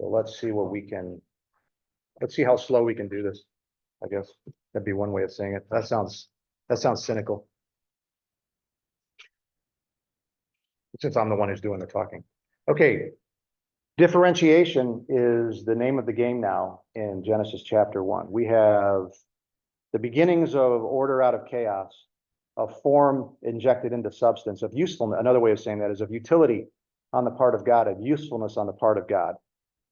So let's see let's see how slow we can do this. I guess that'd be one way of saying it. That sounds cynical, since I'm the one who's doing the talking. Okay. Differentiation is the name of the game now in Genesis chapter 1. We have the beginnings of order out of chaos, of form injected into substance, of usefulness. Another way of saying that is of utility on the part of God, of usefulness on the part of God,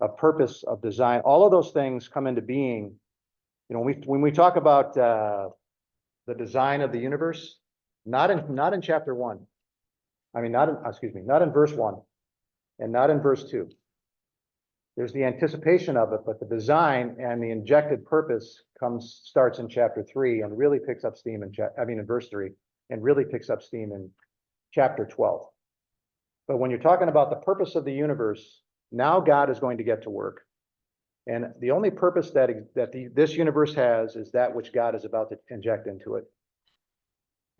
of purpose, of design. All of those things come into being. You know, when we talk about the design of the universe, not in chapter 1. I mean, not in verse 1 and not in verse 2. There's the anticipation of it, but the design and the injected purpose starts in chapter 3 and really picks up steam in verse 3 and really picks up steam in chapter 12. But when you're talking about the purpose of the universe, now God is going to get to work. And the only purpose that this universe has is that which God is about to inject into it.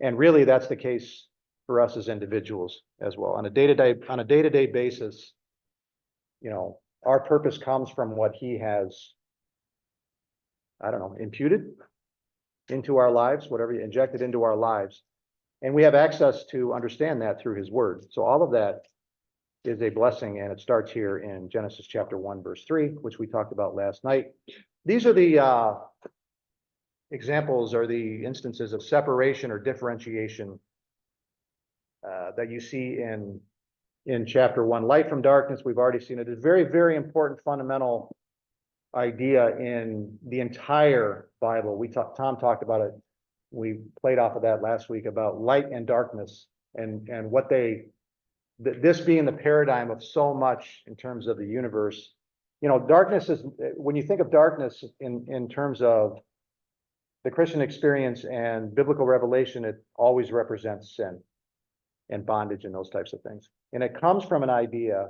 And really, that's the case for us as individuals as well. On a day-to-day basis, you know, our purpose comes from what he has, I don't know, imputed into our lives, whatever he injected into our lives. And we have access to understand that through his word. So all of that is a blessing, and it starts here in Genesis chapter 1, verse 3, which we talked about last night. These are the examples or the instances of separation or differentiation that you see in chapter 1. Light from darkness, we've already seen it. It's a very, very important fundamental idea in the entire Bible. Tom talked about it. We played off of that last week about light and darkness and what this being the paradigm of so much in terms of the universe. You know, darkness is, when you think of darkness in terms of the Christian experience and biblical revelation, it always represents sin and bondage and those types of things. And it comes from an idea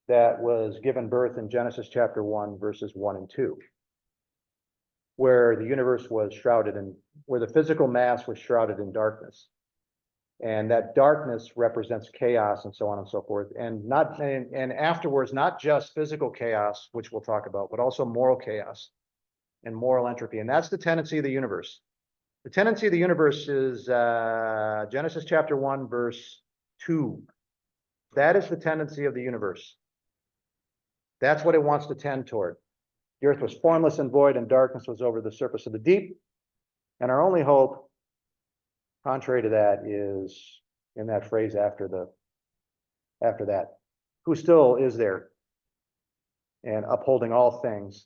that was given birth in Genesis chapter 1, verses 1 and 2, where the universe was shrouded in, where the physical mass was shrouded in darkness. And that darkness represents chaos and so on and so forth. And afterwards, not just physical chaos, which we'll talk about, but also moral chaos and moral entropy. And that's the tendency of the universe. The tendency of the universe is Genesis chapter 1, verse 2. That is the tendency of the universe. That's what it wants to tend toward. The earth was formless and void, and darkness was over the surface of the deep. And our only hope, contrary to that, is in that phrase after that, who still is there and upholding all things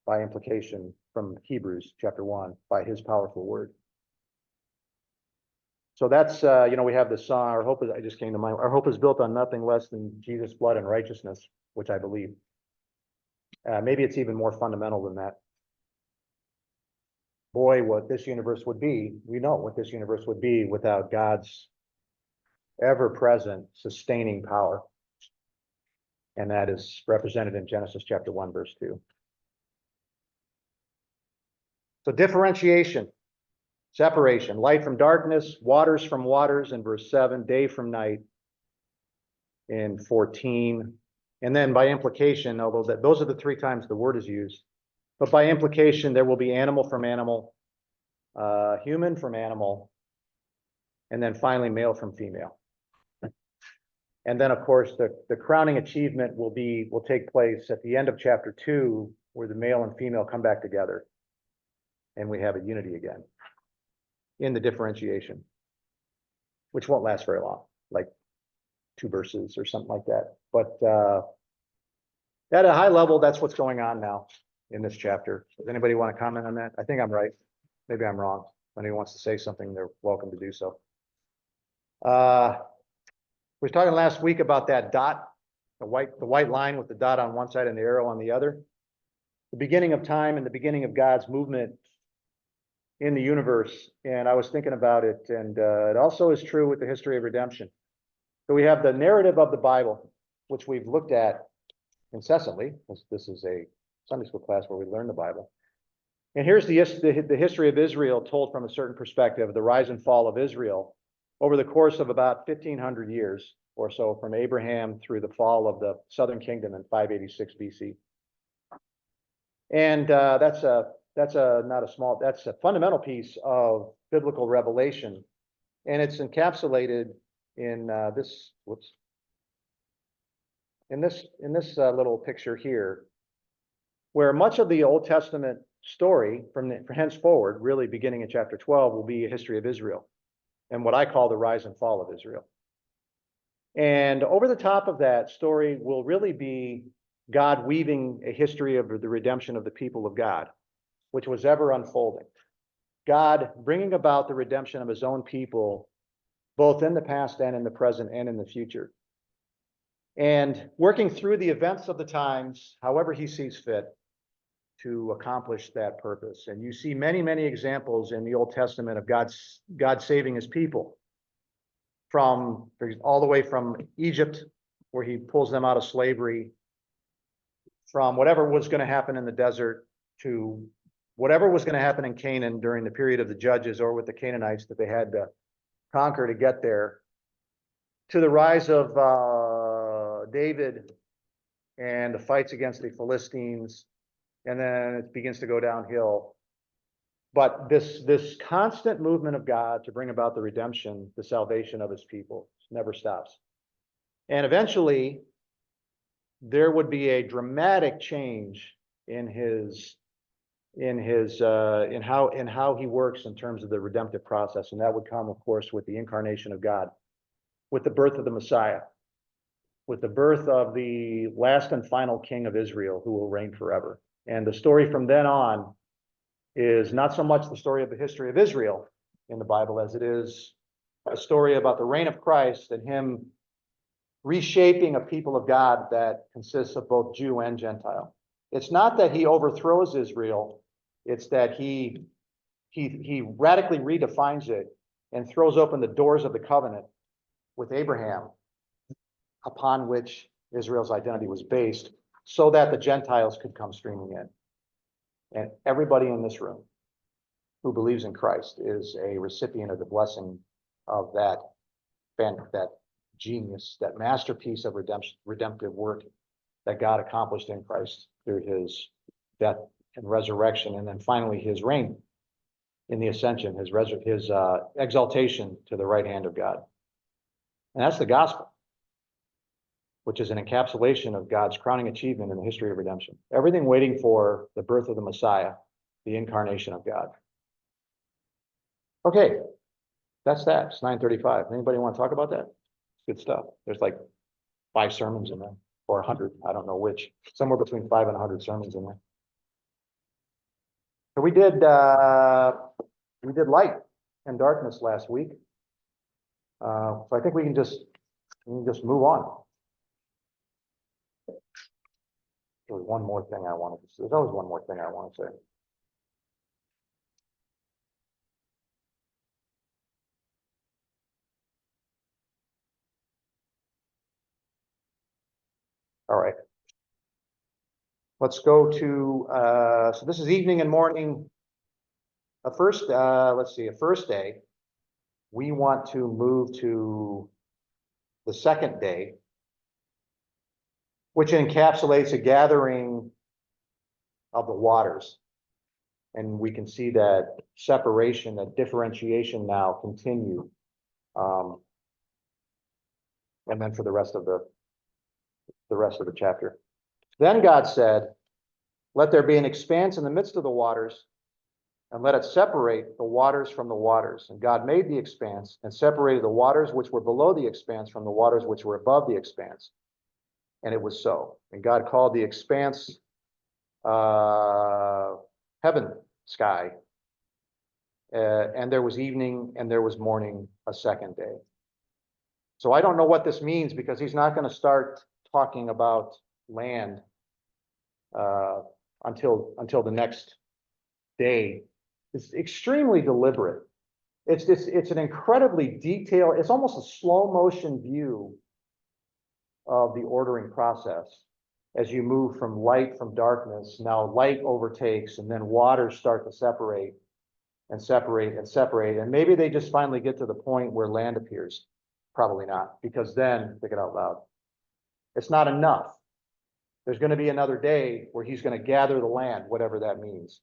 by implication from Hebrews chapter 1 by his powerful word. So that's, we have this song, I just came to mind, our hope is built on nothing less than Jesus' blood and righteousness, which I believe. Maybe it's even more fundamental than that. Boy, what this universe would be, we know what this universe would be without God's ever-present sustaining power. And that is represented in Genesis chapter 1, verse 2. So differentiation, separation, light from darkness, waters from waters in verse 7, day from night in 14. And then by implication, although those are the 3 times the word is used, but by implication, there will be animal from animal, human from animal, and then finally male from female. And then, of course, the crowning achievement will take place at the end of chapter 2, where the male and female come back together, and we have a unity again in the differentiation, which won't last very long, like 2 verses or something like that. But at a high level, that's what's going on now in this chapter. Does anybody want to comment on that? I think I'm right. Maybe I'm wrong. If anyone wants to say something, they're welcome to do so. We were talking last week about that dot, the white line with the dot on one side and the arrow on the other. The beginning of time and the beginning of God's movement in the universe. And I was thinking about it, and it also is true with the history of redemption. So we have the narrative of the Bible, which we've looked at incessantly, because this is a Sunday school class where we learn the Bible. And here's the history of Israel told from a certain perspective, the rise and fall of Israel over the course of about 1,500 years, or so from Abraham through the fall of the southern kingdom in 586 BC. And that's a fundamental piece of biblical revelation, and it's encapsulated in this little picture here, where much of the Old Testament story from henceforward, really beginning in chapter 12, will be a history of Israel and what I call the rise and fall of Israel. And over the top of that story will really be God weaving a history of the redemption of the people of God, which was ever unfolding. God bringing about the redemption of his own people, both in the past and in the present and in the future. And working through the events of the times, however he sees fit, to accomplish that purpose. And you see many, many examples in the Old Testament of God saving his people from all the way from Egypt, where he pulls them out of slavery, from whatever was going to happen in the desert to whatever was going to happen in Canaan during the period of the Judges or with the Canaanites that they had to conquer to get there, to the rise of David and the fights against the Philistines, and then it begins to go downhill. But this constant movement of God to bring about the redemption, the salvation of his people, never stops. And eventually, there would be a dramatic change in how he works in terms of the redemptive process, and that would come, of course, with the incarnation of God, with the birth of the Messiah, with the birth of the last and final king of Israel, who will reign forever. And the story from then on is not so much the story of the history of Israel in the Bible as it is a story about the reign of Christ and him reshaping a people of God that consists of both Jew and Gentile. It's not that he overthrows Israel, it's that he radically redefines it and throws open the doors of the covenant with Abraham, upon which Israel's identity was based, so that the Gentiles could come streaming in. And everybody in this room who believes in Christ is a recipient of the blessing of that genius, that masterpiece of redemptive work that God accomplished in Christ through his death and resurrection, and then finally his reign in the ascension, his exaltation to the right hand of God. And that's the gospel, which is an encapsulation of God's crowning achievement in the history of redemption. Everything waiting for the birth of the Messiah, the incarnation of God. Okay, that's that. It's 9:35. Anybody want to talk about that? It's good stuff. There's like 5 sermons in there, or 100. I don't know which. Somewhere between 5 and 100 sermons in there. So we did light and darkness last week. So I think we can just move on. There's one more thing I wanted to say. There's always one more thing I want to say. All right. Let's go to, so this is evening and morning. A first day. We want to move to the second day, which encapsulates a gathering of the waters. And we can see that separation, that differentiation now continue. And then for the rest of the chapter. Then God said, let there be an expanse in the midst of the waters, and let it separate the waters from the waters. And God made the expanse and separated the waters which were below the expanse from the waters which were above the expanse. And it was so. And God called the expanse heaven, sky. And there was evening and there was morning, a second day. So I don't know what this means, because he's not going to start talking about land until the next day. It's extremely deliberate. It's an incredibly detailed, it's almost a slow motion view of the ordering process as you move from light from darkness. Now light overtakes, and then waters start to separate and separate and separate. And maybe they just finally get to the point where land appears. Probably not, because then, think it out loud. It's not enough. There's gonna be another day where he's gonna gather the land, whatever that means.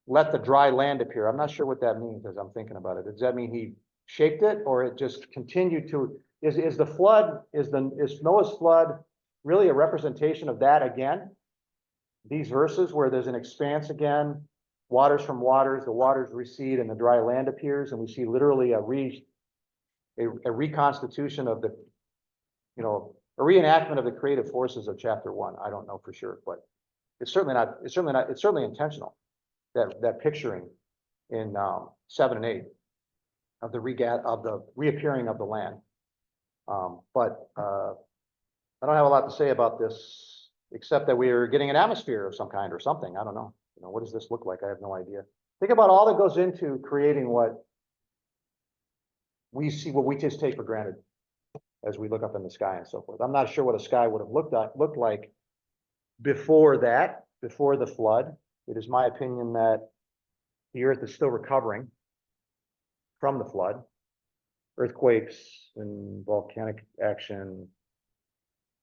Let the dry land appear. I'm not sure what that means as I'm thinking about it. Does that mean he shaped it, or it just continued to, is the flood, is Noah's flood really a representation of that again? These verses where there's an expanse again, waters from waters, the waters recede and the dry land appears, and we see literally a reconstitution of the, you know, a reenactment of the creative forces of chapter 1. I don't know for sure, but it's certainly intentional, that picturing in 7 and 8 of the reappearing of the land. But I don't have a lot to say about this, except that we're getting an atmosphere of some kind or something. I don't know. You know, what does this look like? I have no idea. Think about all that goes into creating what we see, what we just take for granted as we look up in the sky and so forth. I'm not sure what a sky would have looked like before that, before the flood. It is my opinion that the earth is still recovering from the flood. Earthquakes and volcanic action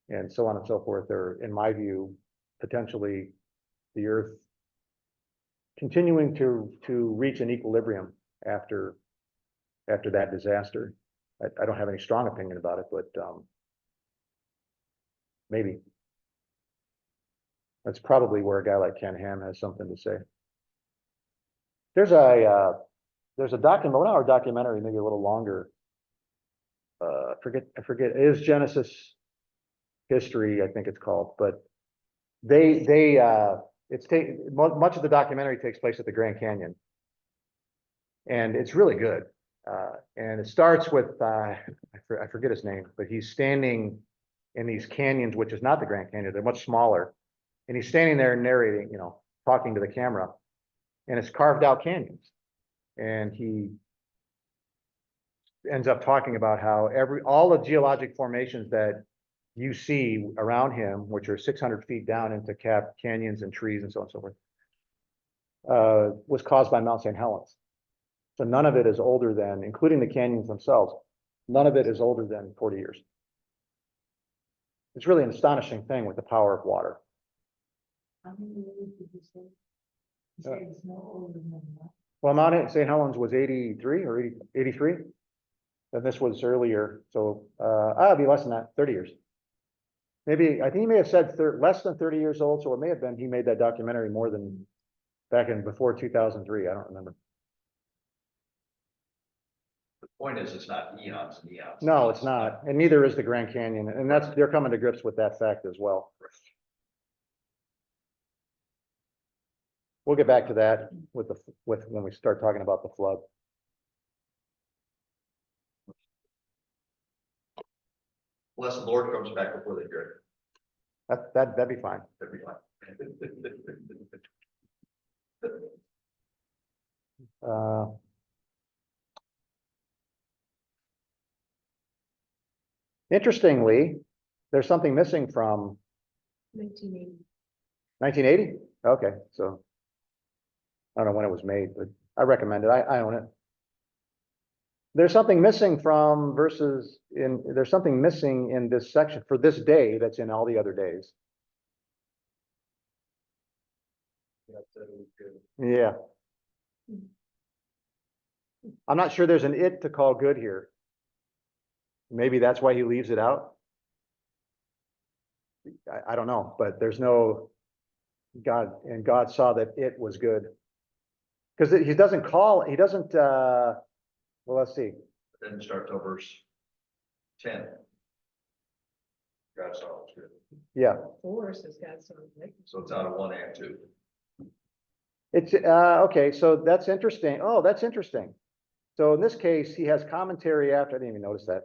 and so on and so forth are, in my view, potentially the earth continuing to reach an equilibrium after that disaster. I don't have any strong opinion about it, but maybe. That's probably where a guy like Ken Ham has something to say. There's a documentary, maybe a little longer. I forget. It is Genesis History, I think it's called, but much of the documentary takes place at the Grand Canyon, and it's really good. And it starts with I forget his name, but he's standing in these canyons, which is not the Grand Canyon; they're much smaller, and he's standing there narrating, you know, talking to the camera, and it's carved out canyons, and he ends up talking about how all the geologic formations that you see around him, which are 600 feet down into canyons and trees and so on and so forth, was caused by Mount St. Helens. So none of it is older than, including the canyons themselves, none of it is older than 40 years. It's really an astonishing thing with the power of water. How many years did you say? You say it's no older than that. Well, Mount St. Helens was 83 or 83, and this was earlier, so it'd be less than that, 30 years. Maybe, I think he may have said less than 30 years old, so it may have been he made that documentary more than before 2003. I don't remember. The point is, it's not eons and eons. No, it's not, and neither is the Grand Canyon, and they're coming to grips with that fact as well. We'll get back to that with when we start talking about the flood. Unless the Lord comes back before they hear That'd be fine. it, that'd be fine. Interestingly, there's something missing from 1980. 1980. Okay, so I don't know when it was made, but I recommend it. I own it. There's something missing from there's something missing in this section for this day that's in all the other days. Yeah. I'm not sure there's an it to call good here. Maybe that's why he leaves it out. I don't know, but there's no God, and God saw that it was good. Because he doesn't, well, let's see. Then start till verse 10. God saw it good. Yeah. 4 says God saw it. So it's out of 1 and 2. It's, okay, so that's interesting. Oh, that's interesting. So in this case, he has commentary after, I didn't even notice that.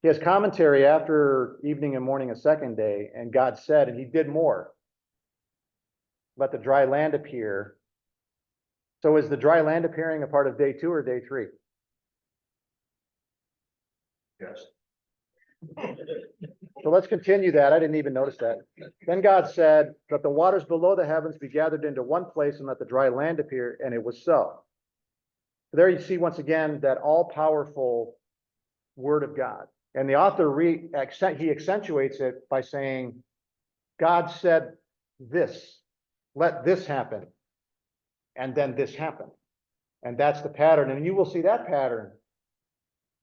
He has commentary after evening and morning a second day, and God said, and he did more. Let the dry land appear. So is the dry land appearing a part of day 2 or day 3? Yes. So let's continue that. I didn't even notice that. Then God said, let the waters below the heavens be gathered into one place and let the dry land appear. And it was so. There you see once again that all powerful word of God. And the author he accentuates it by saying, God said this, let this happen. And then this happened. And that's the pattern. And you will see that pattern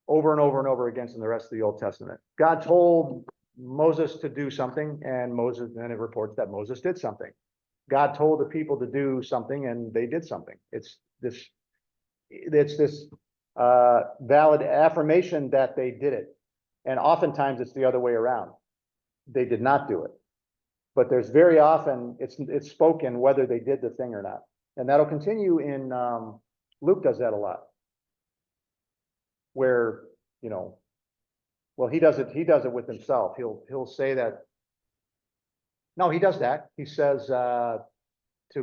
over and over and over again in the rest of the Old Testament. God told Moses to do something, and it reports that Moses did something. God told the people to do something, and they did something. It's this valid affirmation that they did it. And oftentimes it's the other way around. They did not do it. But there's very often it's spoken whether they did the thing or not. And that'll continue in Luke does that a lot. Where, you know, well, he does it with himself. He'll say that. No, he does that. He says to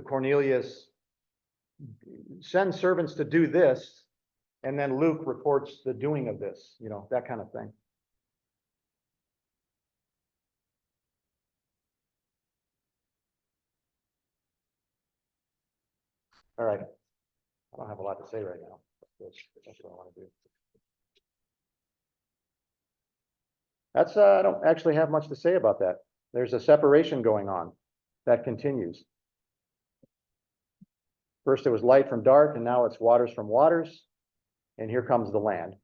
Cornelius, send servants to do this, and then Luke reports the doing of this, you know, that kind of thing. All right. I don't have a lot to say right now. That's what I want to do. I don't actually have much to say about that. There's a separation going on that continues. First it was light from dark, and now it's waters from waters. And here comes the land.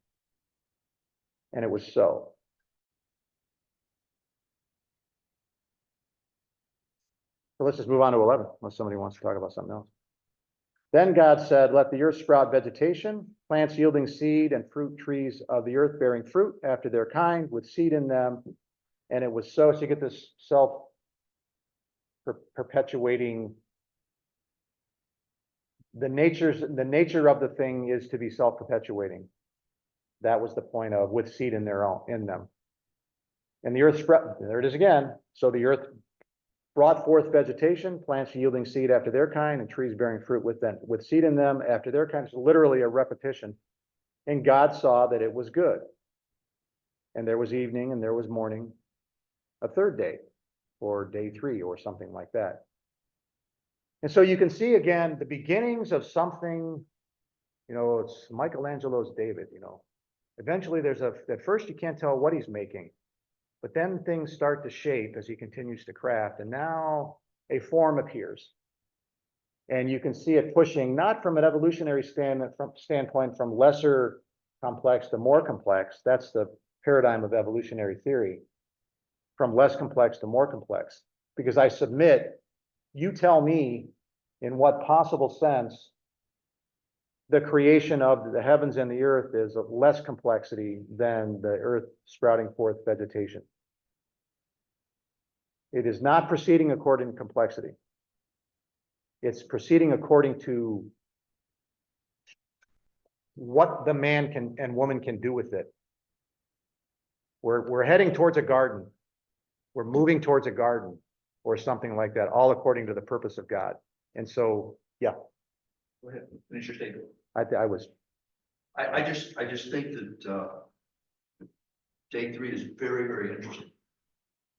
And it was so. So let's just move on to 11, unless somebody wants to talk about something else. Then God said, let the earth sprout vegetation, plants yielding seed, and fruit trees of the earth bearing fruit after their kind, with seed in them. And it was so. So you get this self-perpetuating. The nature of the thing is to be self-perpetuating. That was the point of with seed in them. And the earth spread, there it is again. So the earth brought forth vegetation, plants yielding seed after their kind, and trees bearing fruit with seed in them after their kind. It's literally a repetition. And God saw that it was good. And there was evening and there was morning, a third day, or day 3, or something like that. And so you can see again the beginnings of something, you know, it's Michelangelo's David, you know. Eventually at first you can't tell what he's making. But then things start to shape as he continues to craft, and now a form appears. And you can see it pushing, not from an evolutionary standpoint, from lesser complex to more complex. That's the paradigm of evolutionary theory. From less complex to more complex. Because I submit, you tell me in what possible sense the creation of the heavens and the earth is of less complexity than the earth sprouting forth vegetation. It is not proceeding according to complexity. It's proceeding according to what the man and woman can do with it. We're heading towards a garden. We're moving towards a garden or something like that, all according to the purpose of God. And so, yeah. Go ahead, finish your statement. I just think that day 3 is very, very interesting.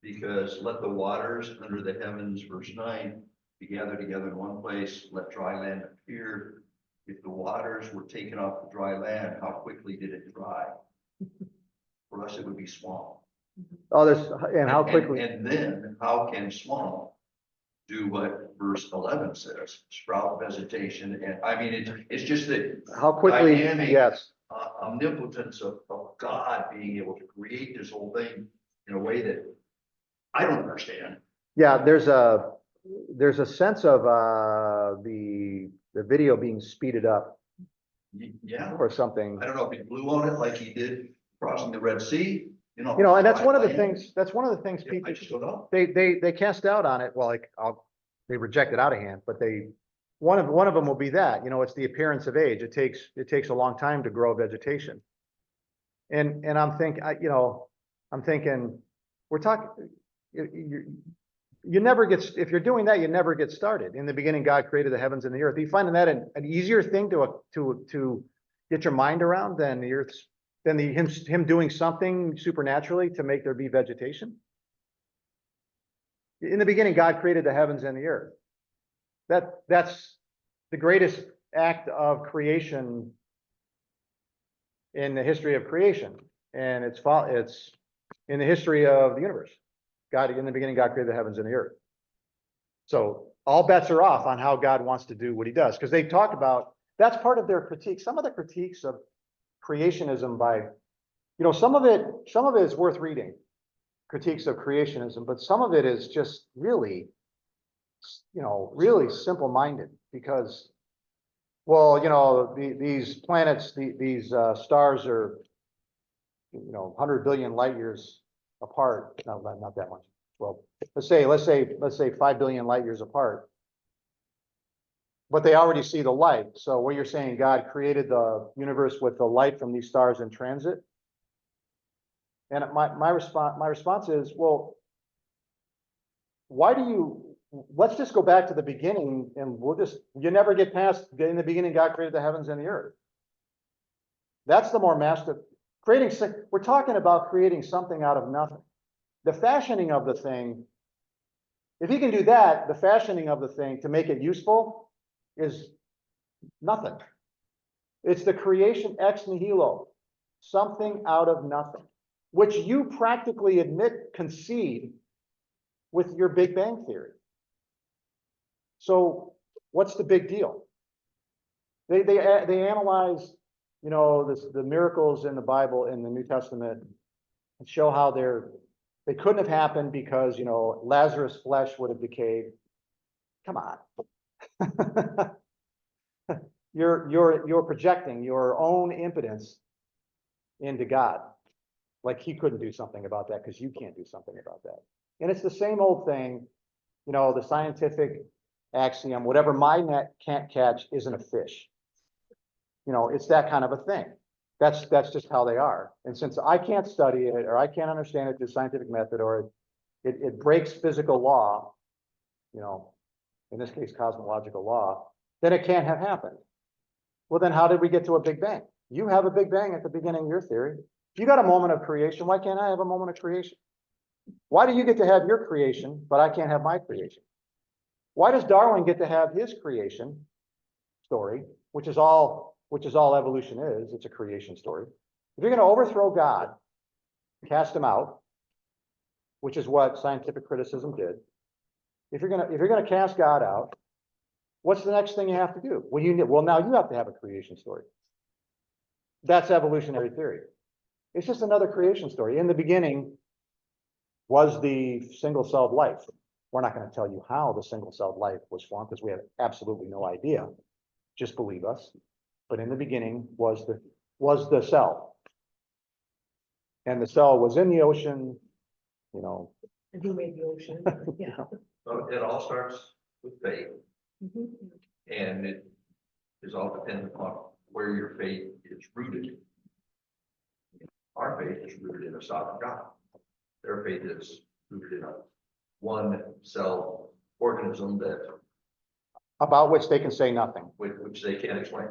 Because let the waters under the heavens, verse 9, be gathered together in one place, let dry land appear. If the waters were taken off the dry land, how quickly did it dry? For us, it would be swamp. Oh, and how quickly? And then how can swamp do what verse 11 says? Sprout vegetation, and I mean it's just that How quickly? dynamic, Yes. Omnipotence of God being able to create this whole thing in a way that I don't understand. Yeah, there's a sense of the video being speeded up Yeah, or something. I don't know if he blew on it like he did crossing the Red Sea, You know, and that's one of the things. That's one of the things Yeah, people I just don't know. they cast doubt on it. Well, like they reject it out of hand, but one of them will be that, you know, it's the appearance of age. It takes a long time to grow vegetation. And I'm thinking we're talking. You never get, if you're doing that, you never get started. In the beginning, God created the heavens and the earth. Are you finding that an easier thing to get your mind around than him doing something supernaturally to make there be vegetation? In the beginning, God created the heavens and the earth. That's the greatest act of creation in the history of creation. And it's in the history of the universe. God, in the beginning, God created the heavens and the earth. So all bets are off on how God wants to do what he does, because they talk about, that's part of their critique. Some of the critiques of creationism some of it is worth reading, critiques of creationism, but some of it is just really, really simple-minded, because, well, these planets, these stars are, 100 billion light years apart. No, not that much. Well, let's say 5 billion light years apart. But they already see the light. So what you're saying, God created the universe with the light from these stars in transit? And my response is, well, let's just go back to the beginning, and you never get past, in the beginning, God created the heavens and the earth. That's the more we're talking about creating something out of nothing. The fashioning of the thing, if he can do that, the fashioning of the thing to make it useful is nothing. It's the creation ex nihilo, something out of nothing, which you practically concede with your Big Bang theory. So what's the big deal? They analyze, the miracles in the Bible, in the New Testament, and show how they couldn't have happened because, Lazarus' flesh would have decayed. Come on. You're projecting your own impotence into God. Like he couldn't do something about that because you can't do something about that. And it's the same old thing, the scientific axiom, whatever my net can't catch isn't a fish. It's that kind of a thing. That's just how they are. And since I can't study it, or I can't understand it through scientific method, or it breaks physical law, in this case, cosmological law, then it can't have happened. Well, then how did we get to a Big Bang? You have a Big Bang at the beginning of your theory. If you got a moment of creation, why can't I have a moment of creation? Why do you get to have your creation, but I can't have my creation? Why does Darwin get to have his creation story, which is all evolution is? It's a creation story. If you're going to overthrow God, cast him out, which is what scientific criticism did. If you're going to cast God out, what's the next thing you have to do? Well, now you have to have a creation story. That's evolutionary theory. It's just another creation story. In the beginning was the single-celled life. We're not going to tell you how the single-celled life was formed because we have absolutely no idea. Just believe us. But in the beginning was the cell. And the cell was in the ocean, And who made the ocean? Yeah. So it all starts with faith, Mhm. and it is all dependent upon where your faith is rooted. Our faith is rooted in a sovereign God. Their faith is rooted in a one cell organism about which they can say nothing. which they can't explain.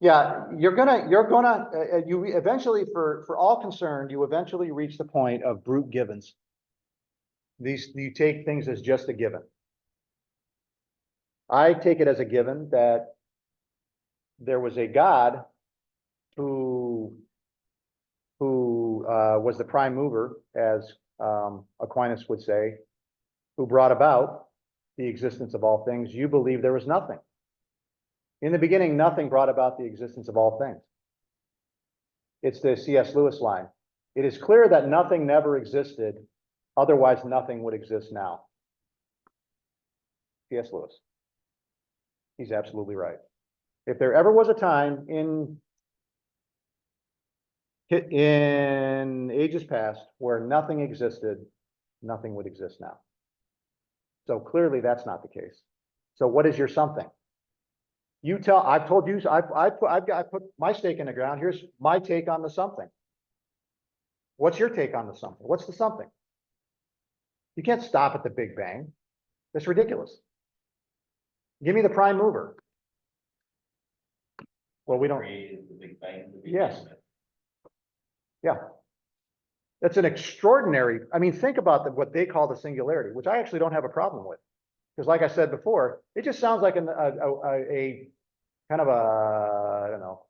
Yeah, you eventually, for all concerned, you eventually reach the point of brute givens. You take things as just a given. I take it as a given that there was a God who was the prime mover, as Aquinas would say, who brought about the existence of all things. You believe there was nothing. In the beginning, nothing brought about the existence of all things. It's the C.S. Lewis line. It is clear that nothing never existed, otherwise nothing would exist now. C.S. Lewis. He's absolutely right. If there ever was a time in ages past where nothing existed, nothing would exist now. So clearly that's not the case. So what is your something? I've told you, I put my stake in the ground. Here's my take on the something. What's your take on the something? What's the something? You can't stop at the Big Bang. That's ridiculous. Give me the prime mover. Well, we don't. Created the Big Bang. Yes. Yeah. That's an extraordinary, think about what they call the singularity, which I actually don't have a problem with. Because like I said before, it just sounds like a kind of a, I don't know,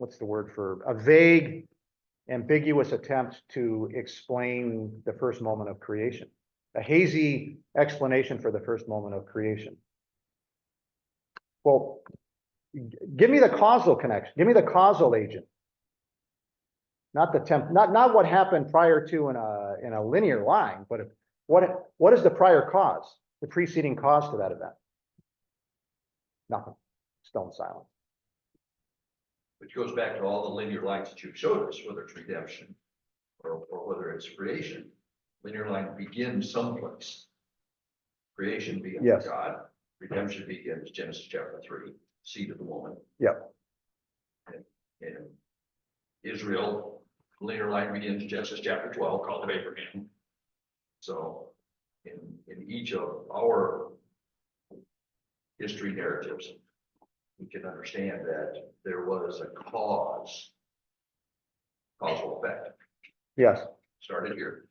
what's the word for, a vague, ambiguous attempt to explain the first moment of creation. A hazy explanation for the first moment of creation. Well, give me the causal connection. Give me the causal agent. Not not what happened prior to in a linear line, but what is the prior cause, the preceding cause to that event? Nothing. Stone silent. Which goes back to all the linear lines that you've showed us, whether it's redemption or whether it's creation. Linear line begins someplace. Creation begins Yes. with God. Redemption begins Genesis chapter 3, seed of the woman. Yep. And Israel, linear line begins Genesis chapter 12, called of Abraham. So in each of our history narratives, we can understand that there was a causal effect. Yes. Started here.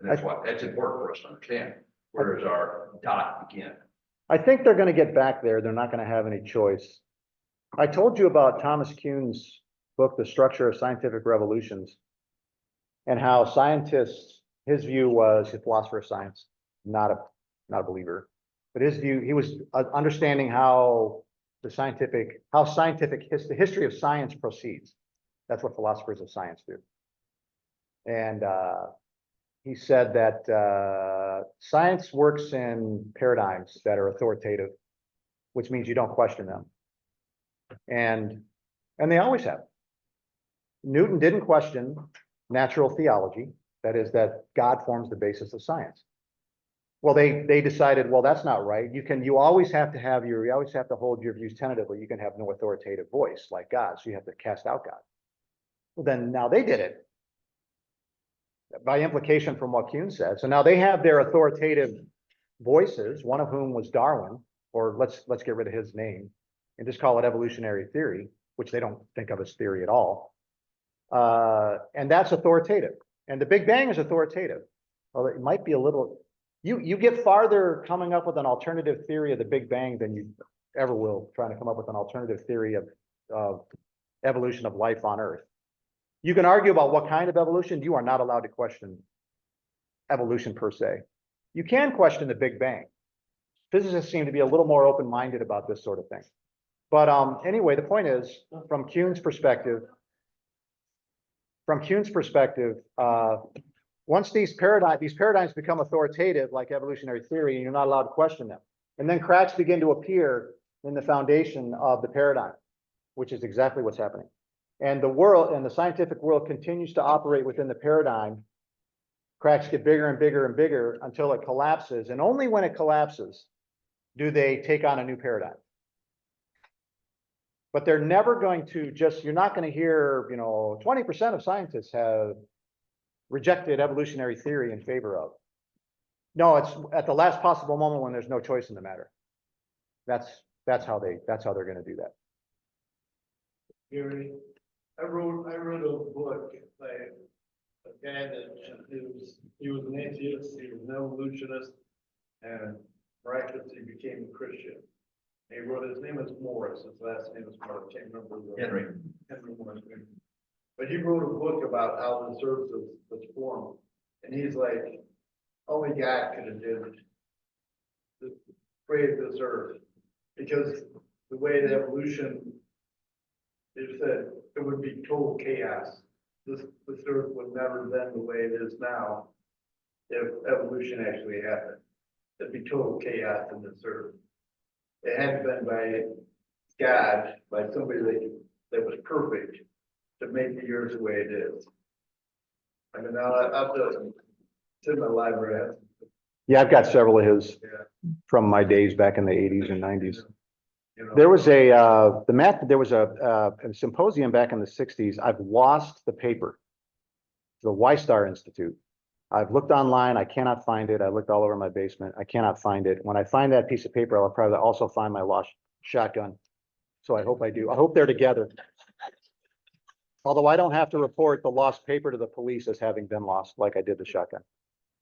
And that's why that's important for us to understand. Where does our dot begin? I think they're going to get back there. They're not going to have any choice. I told you about Thomas Kuhn's book, The Structure of Scientific Revolutions, and how scientists, his view was, a philosopher of science, not a believer, but his view, he was understanding how the history of science proceeds. That's what philosophers of science do. And he said that science works in paradigms that are authoritative, which means you don't question them. And they always have. Newton didn't question natural theology, that is, that God forms the basis of science. Well, they decided, well, that's not right. You always have to hold your views tentatively. You can have no authoritative voice like God, so you have to cast out God. Well, then now they did it by implication from what Kuhn said. So now they have their authoritative voices, one of whom was Darwin, or let's get rid of his name and just call it evolutionary theory, which they don't think of as theory at all. And that's authoritative. And the Big Bang is authoritative. Well, it might be a little, you get farther coming up with an alternative theory of the Big Bang than you ever will trying to come up with an alternative theory of evolution of life on Earth. You can argue about what kind of evolution. You are not allowed to question evolution per se. You can question the Big Bang. Physicists seem to be a little more open-minded about this sort of thing. But anyway, the point is, from Kuhn's perspective, once these paradigms become authoritative, like evolutionary theory, you're not allowed to question them. And then cracks begin to appear in the foundation of the paradigm, which is exactly what's happening. And the scientific world continues to operate within the paradigm. Cracks get bigger and bigger and bigger until it collapses. And only when it collapses do they take on a new paradigm. But they're never going to you're not going to hear, 20% of scientists have rejected evolutionary theory in favor of. No, it's at the last possible moment when there's no choice in the matter. That's how they're going to do that. Gary, I wrote a book by a guy that he was an atheist, he was an evolutionist, and miraculously became a Christian. He wrote, his name is Morris, his last name is Morris, I can't remember. Henry Morris. But he wrote a book about how this earth was formed. And he's like, only God could have created this earth. Because the way that evolution, they said it would be total chaos. This earth would never have been the way it is now if evolution actually happened. It'd be total chaos in this earth. It hadn't been by God, by somebody that was perfect to make the earth the way it is. I mean, it's in my library. Yeah, I've got several of his Yeah. from my days back in the 80s and 90s. You know, There was there was a symposium back in the 60s. I've lost the paper. The Y-Star Institute. I've looked online. I cannot find it. I looked all over my basement. I cannot find it. When I find that piece of paper, I'll probably also find my lost shotgun. So I hope I do. I hope they're together. Although I don't have to report the lost paper to the police as having been lost like I did the shotgun.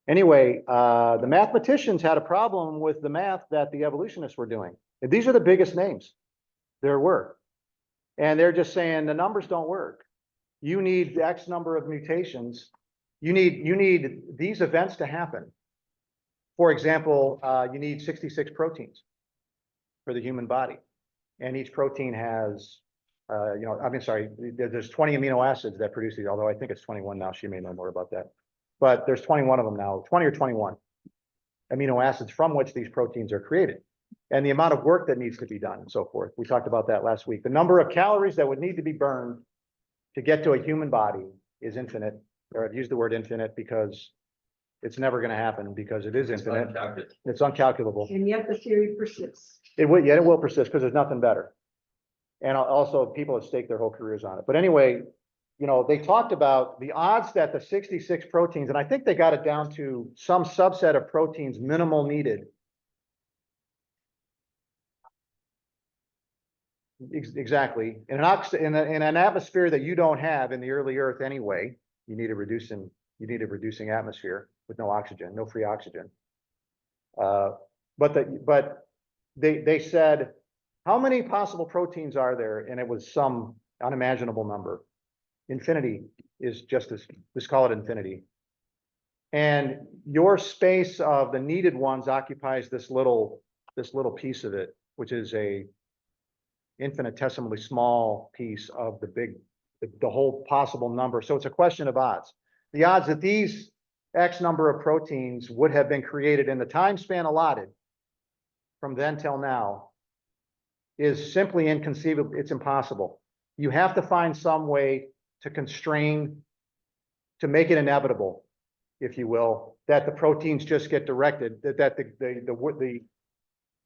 Anyway, the mathematicians had a problem with the math that the evolutionists were doing. And these are the biggest names there were. And they're just saying the numbers don't work. You need X number of mutations. You need these events to happen. For example, you need 66 proteins for the human body. And each protein has, there's 20 amino acids that produce these, although I think it's 21 now. She may know more about that. But there's 21 of them now, 20 or 21 amino acids from which these proteins are created. And the amount of work that needs to be done and so forth. We talked about that last week. The number of calories that would need to be burned to get to a human body is infinite, or I've used the word infinite because it's never going to happen because it is infinite. It's uncalculable. And yet the theory persists. It will persist because there's nothing better. And also people have staked their whole careers on it. But anyway, they talked about the odds that the 66 proteins, and I think they got it down to some subset of proteins minimal needed. Exactly. In an atmosphere that you don't have in the early Earth anyway, you need a reducing atmosphere with no oxygen, no free oxygen. But they said, how many possible proteins are there? And it was some unimaginable number. Infinity is just this, let's call it infinity. And your space of the needed ones occupies this little piece of it, which is a infinitesimally small piece of the whole possible number. So it's a question of odds. The odds that these X number of proteins would have been created in the time span allotted from then till now is simply inconceivable. It's impossible. You have to find some way to constrain, to make it inevitable, if you will, that the proteins just get directed, that the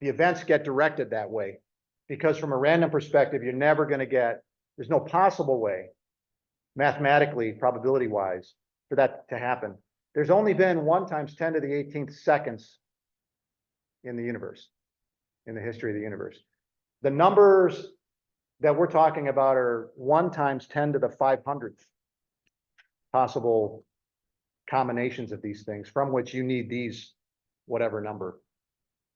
events get directed that way. Because from a random perspective, you're never going to get, there's no possible way, mathematically, probability-wise, for that to happen. There's only been 1 × 10⁸ seconds in the universe, in the history of the universe. The numbers that we're talking about are 1 × 10⁵ possible combinations of these things from which you need these whatever number.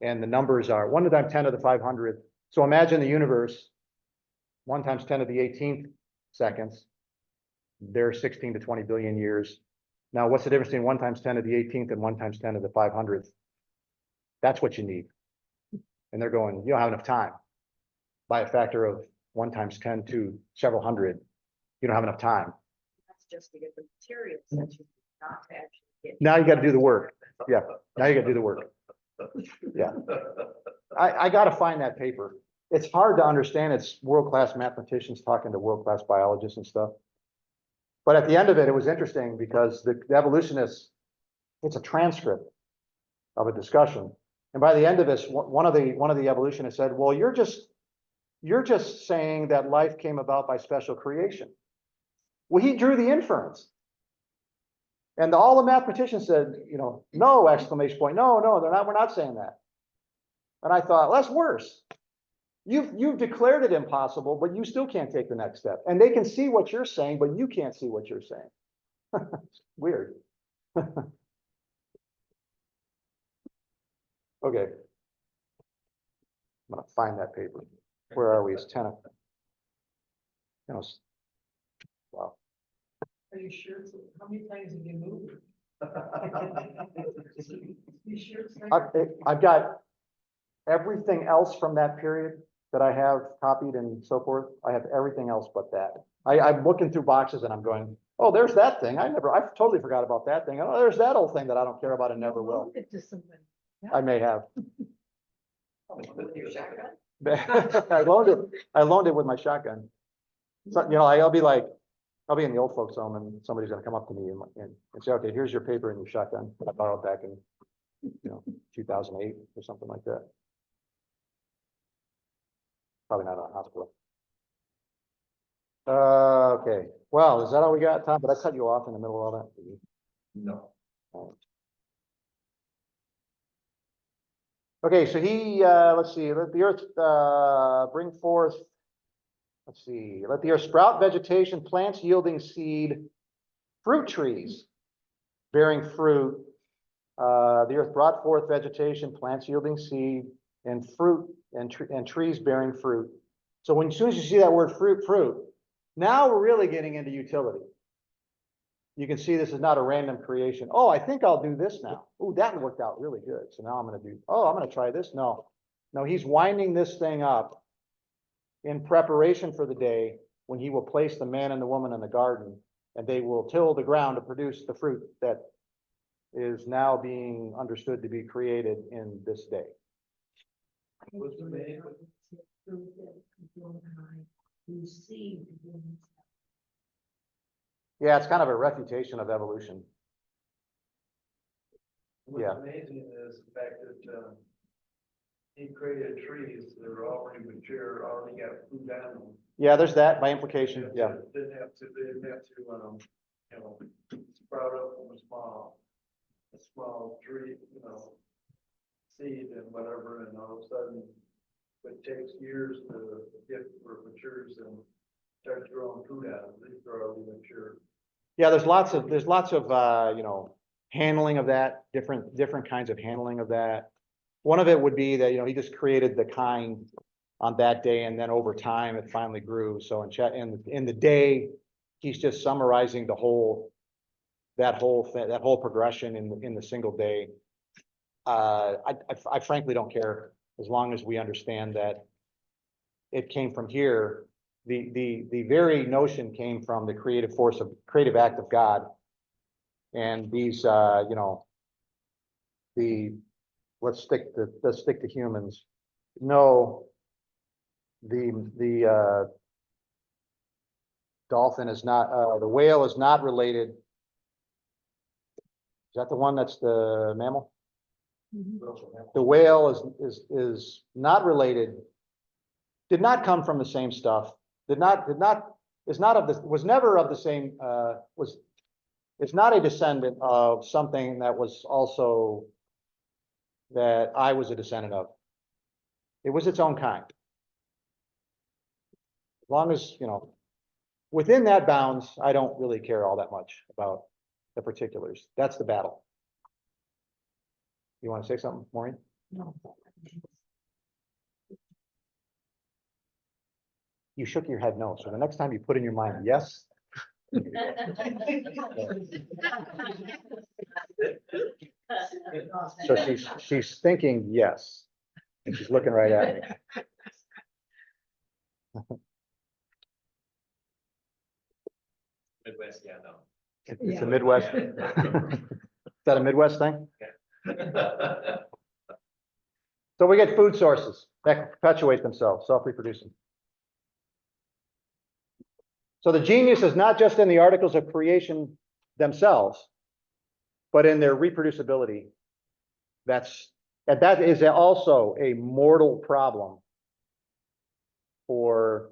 And the numbers are 1 × 10⁵. So imagine the universe, 1 × 10⁸ seconds. They're 16 to 20 billion years. Now, what's the difference between 1 × 10⁸ and 1 × 10⁵? That's what you need. And they're going, you don't have enough time. By a factor of 1 × 10 to several hundred, you don't have enough time. That's just to get the materials that you not actually get. Now you got to do the work. Yeah, now you got to do the work. Yeah. I got to find that paper. It's hard to understand. It's world-class mathematicians talking to world-class biologists and stuff. But at the end of it, it was interesting because the evolutionists, it's a transcript of a discussion. And by the end of this, one of the evolutionists said, well, you're just saying that life came about by special creation. Well, he drew the inference. And all the mathematicians said, no, exclamation point. No, we're not saying that. And I thought, well, that's worse. You've declared it impossible, but you still can't take the next step. And they can see what you're saying, but you can't see what you're saying. It's weird. Okay. I'm gonna find that paper. Where are we? It's 10. Wow. Are you sure? How many times have you moved? You sure? it's not- I've got everything else from that period that I have copied and so forth. I have everything else but that. I'm looking through boxes and I'm going, oh, there's that thing. I totally forgot about that thing. Oh, there's that old thing that I don't care about and never will. Loaned it to somebody. I may have. With your shotgun? I loaned it with my shotgun. So, I'll be in the old folks home and somebody's gonna come up to me and say, okay, here's your paper and your shotgun. I borrowed back in, 2008 or something like that. Probably not in a hospital. Okay, well, is that all we got, Tom? Did I cut you off in the middle of all that? No. Okay, so let's see, let the earth bring forth, let's see, let the earth sprout vegetation, plants yielding seed, fruit trees bearing fruit. The earth brought forth vegetation, plants yielding seed, and fruit and trees bearing fruit. So as soon as you see that word fruit, now we're really getting into utility. You can see this is not a random creation. Oh, I think I'll do this now. Oh, that worked out really good. So now I'm going to try this. No, he's winding this thing up in preparation for the day when he will place the man and the woman in the garden, and they will till the ground to produce the fruit that is now being understood to be created in this day. What's the name? You see. Yeah, it's kind of a refutation of evolution. What's Yeah. amazing is the fact that, he created trees that are already mature, already got food on them. Yeah, there's that by implication. Yeah. They didn't have to, you know, sprout up from a small tree, seed and whatever, and all of a sudden, it takes years to get where it matures and starts growing food out of it. These are already mature. Yeah, there's lots of handling of that, different kinds of handling of that. One of it would be that, he just created the kind on that day, and then over time it finally grew. So in the day, he's just summarizing that whole progression in the single day. I frankly don't care, as long as we understand that it came from here. The very notion came from the creative act of God. And these, let's stick to humans. No, the dolphin is not, the whale is not related. Is that the one that's the mammal? The whale is not related, did not come from the same stuff, is never of the same, it's not a descendant of something that was also, that I was a descendant of. It was its own kind. As long as, within that bounds, I don't really care all that much about the particulars. That's the battle. You want to say something, Maureen? No. You shook your head no. So the next time you put in your mind, yes. So she's thinking yes. And she's looking right at me. Midwest, yeah, no. It's a Midwest. Is that a Midwest thing? So we get food sources that perpetuate themselves, self-reproducing. So the genius is not just in the articles of creation themselves, but in their reproducibility. That is also a mortal problem for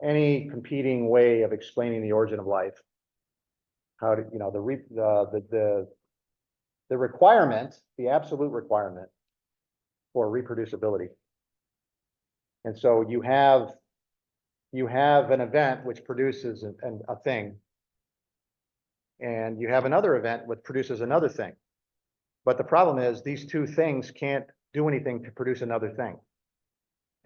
any competing way of explaining the origin of life. How to, the requirement, the absolute requirement for reproducibility. And so you have an event which produces a thing, and you have another event which produces another thing. But the problem is these two things can't do anything to produce another thing.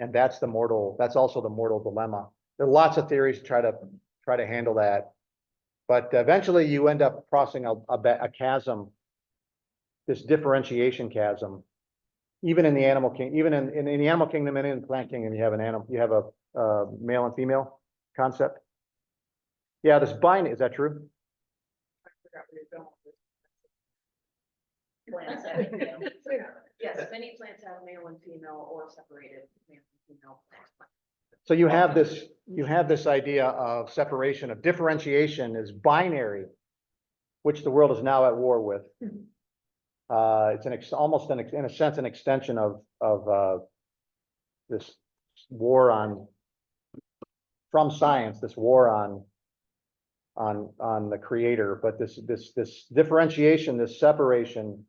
And that's also the mortal dilemma. There are lots of theories to try to handle that. But eventually you end up crossing a chasm, this differentiation chasm. Even in the animal kingdom, even in the animal kingdom and in the plant kingdom, you have a male and female concept. Yeah, this binary, is that true? Plants have a male. Yes, many plants have male and female or separated male and female plants. So you have this idea of separation, of differentiation is binary, which the world is now at war with. It's almost in a sense an extension of this war from science, this war on the creator, but this differentiation, this separation,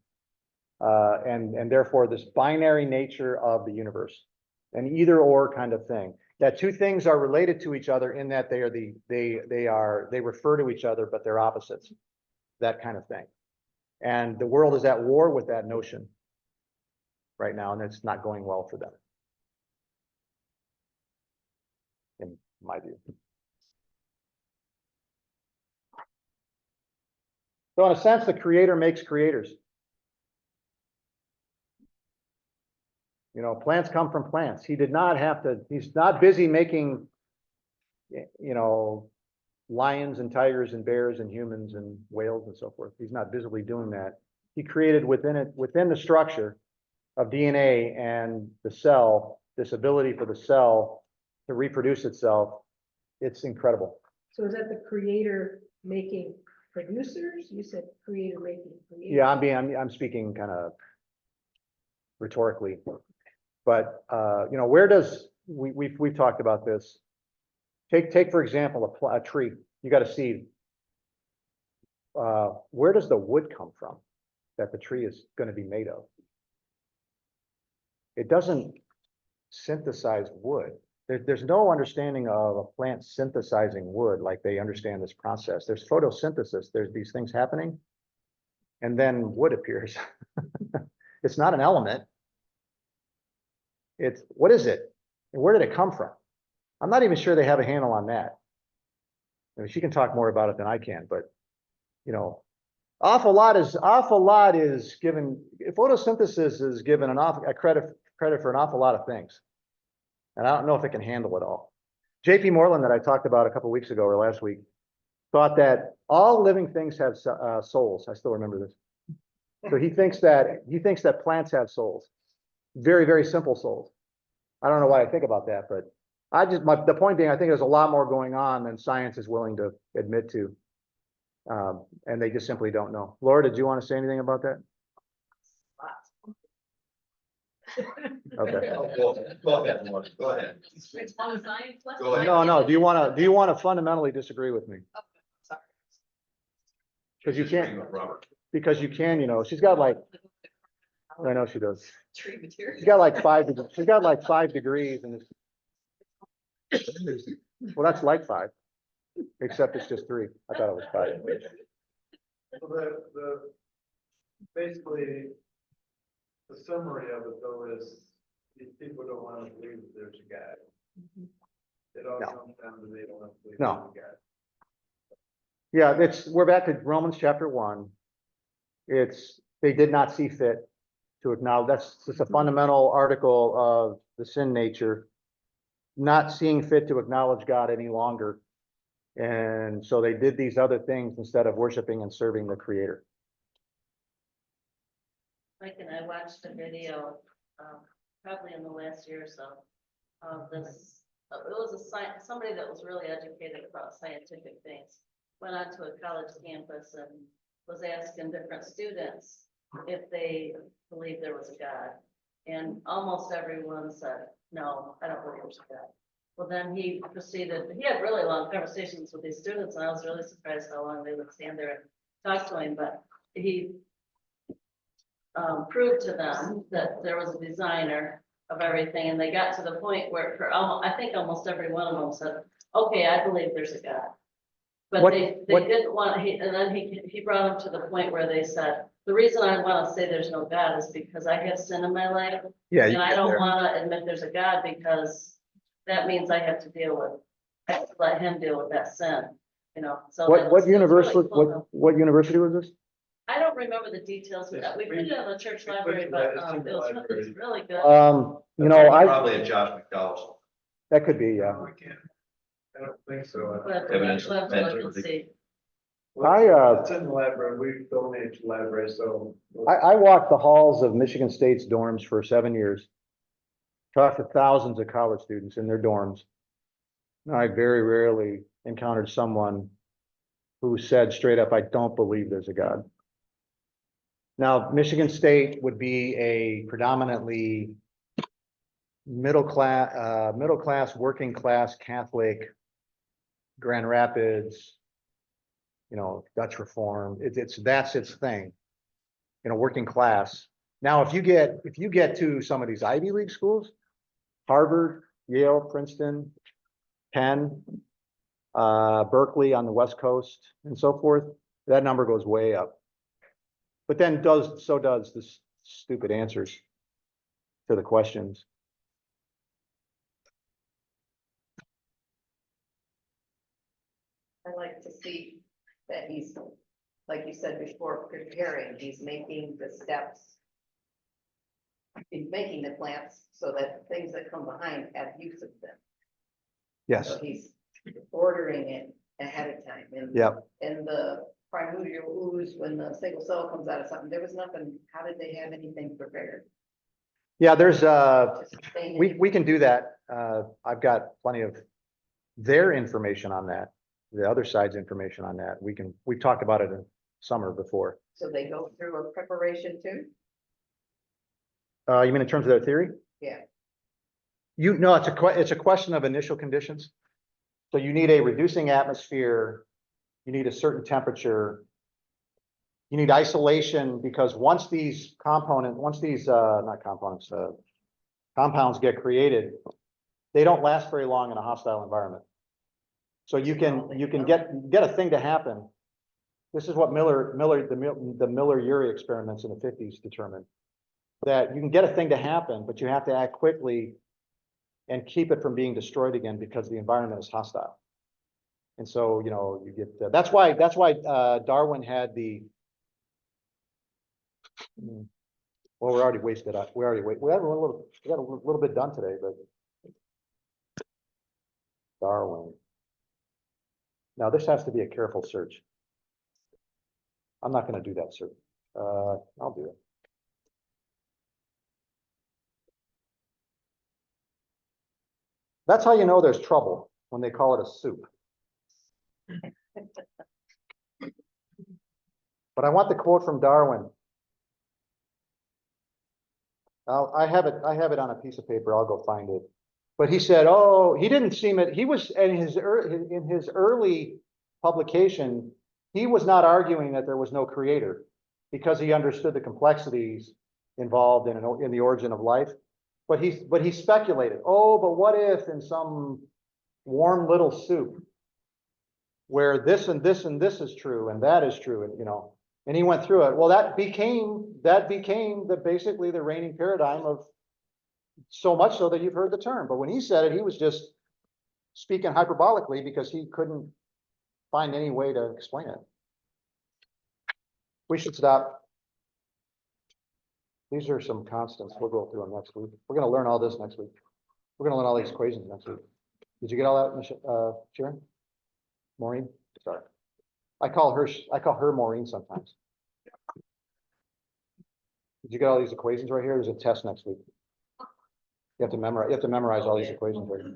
and therefore this binary nature of the universe, an either or kind of thing. That two things are related to each other in that they refer to each other, but they're opposites. That kind of thing. And the world is at war with that notion right now, and it's not going well for them. my view. So in a sense, the creator makes creators. You know, plants come from plants. He did not have to, he's not busy making, you know, lions and tigers and bears and humans and whales and so forth. He's not visibly doing that. He created within it, within the structure of DNA and the cell, this ability for the cell to reproduce itself. It's incredible. So is that the creator making producers? You said creator making creators. Yeah, I'm speaking kind of rhetorically, but, you know, where does, we've talked about this. Take for example, a tree, you got a seed. Where does the wood come from that the tree is going to be made of? It doesn't synthesize wood. There's no understanding of a plant synthesizing wood like they understand this process. There's photosynthesis. There's these things happening, and then wood appears. It's not an element. It's, what is it? And where did it come from? I'm not even sure they have a handle on that. I mean, she can talk more about it than I can, but, you know, awful lot is given, photosynthesis is given a credit for an awful lot of things. And I don't know if it can handle it all. JP Moreland, that I talked about a couple weeks ago or last week, thought that all living things have souls. I still remember this. So he thinks that plants have souls, very, very simple souls. I don't know why I think about that, but the point being, I think there's a lot more going on than science is willing to admit to. And they just simply don't know. Laura, did you want to say anything about that? Okay. Go ahead, Lauren, go ahead. It's on a science lesson. Go ahead. No, do you want to fundamentally disagree with me? Sorry. Because you Disagreeing can't, with Robert. because you can, you know, she's got like, I know she does. Tree material. She's got like 5 degrees and it's, well, that's like 5, except it's just 3. I thought it was 5. So basically, the summary of it though is, these people don't want to believe that there's a God. It all No. comes down to they don't want to believe No. there's a God. Yeah, we're back to Romans chapter 1. They did not see fit to acknowledge, that's just a fundamental article of the sin nature, not seeing fit to acknowledge God any longer. And so they did these other things instead of worshiping and serving the Creator. Mike and I watched a video, probably in the last year or so, of this, it was somebody that was really educated about scientific things. Went onto a college campus and was asking different students if they believed there was a God. And almost everyone said, no, I don't believe there's a God. Well, then he proceeded, he had really long conversations with these students, and I was really surprised how long they would stand there and talk to him, but he proved to them that there was a designer of everything, and they got to the point where I think almost every one of them said, okay, I believe there's a God. But they didn't want, and then he brought them to the point where they said, the reason I want to say there's no God is because I have sin in my life, Yeah. and I don't want to admit there's a God because that means I have to let him deal with that sin, you know, so. What university was this? I don't remember the details of that. We put it in the church library, but it was really good. You know, Probably a Josh McDowell's. that could be, yeah. I don't think so. But Evidence we'll have to look and meant to see. It's in the library, we donate to the library, so. I walked the halls of Michigan State's dorms for 7 years. Talked to thousands of college students in their dorms. And I very rarely encountered someone who said straight up, I don't believe there's a God. Now, Michigan State would be a predominantly middle class, working class Catholic, Grand Rapids, you know, Dutch Reform. That's its thing, you know, working class. Now, if you get to some of these Ivy League schools, Harvard, Yale, Princeton, Penn, Berkeley on the West Coast and so forth, that number goes way up. But then so does the stupid answers to the questions. see that he's, like you said before, preparing, he's making the steps. He's making the plants so that things that come behind have use of them. Yes, So he's ordering it ahead of time and. yep. And the primordial ooze, when the single cell comes out of something, there was nothing, how did they have anything prepared? Yeah, there's, to sustain it? we can do that. I've got plenty of their information on that, the other side's information on that. We've talked about it in summer before. So they go through a preparation too? You mean in terms of their theory? Yeah. No, it's a question of initial conditions. So you need a reducing atmosphere, you need a certain temperature. You need isolation because once these compounds get created, they don't last very long in a hostile environment. So you can get a thing to happen. This is what the Miller-Urey experiments in the 50s determined. That you can get a thing to happen, but you have to act quickly and keep it from being destroyed again because the environment is hostile. And so, you know, you get, that's why Darwin had the, well, we already wasted, we got a little bit done today, but Darwin. Now, this has to be a careful search. I'm not gonna do that search. I'll do it. That's how you know there's trouble, when they call it a soup. But I want the quote from Darwin. I have it on a piece of paper. I'll go find it. But he said, oh, he didn't seem it. He was in his early publication, he was not arguing that there was no creator because he understood the complexities involved in the origin of life. But he speculated, oh, but what if in some warm little soup where this and this and this is true and that is true, and you know, and he went through it. Well, that became basically the reigning paradigm of, so much so that you've heard the term. But when he said it, he was just speaking hyperbolically because he couldn't find any way to explain it. We should stop. These are some constants. We'll go through them next week. We're going to learn all this next week. We're going to learn all these equations next week. Did you get all that, Sharon? Maureen? Sorry. I call her Maureen sometimes. Did you get all these equations right here? There's a test next week. You have to memorize all these equations right here.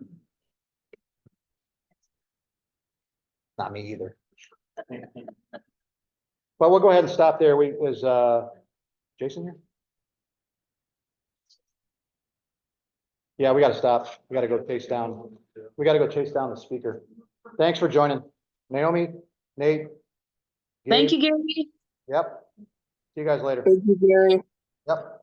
Not me either. Well, we'll go ahead and stop there. Is Jason here? Yeah, we got to stop. We got to go chase down. We got to go chase down the speaker. Thanks for joining. Naomi, Nate. Thank Gabe. you, Gary. Yep. See you guys later. Thank you, Gary. Yep.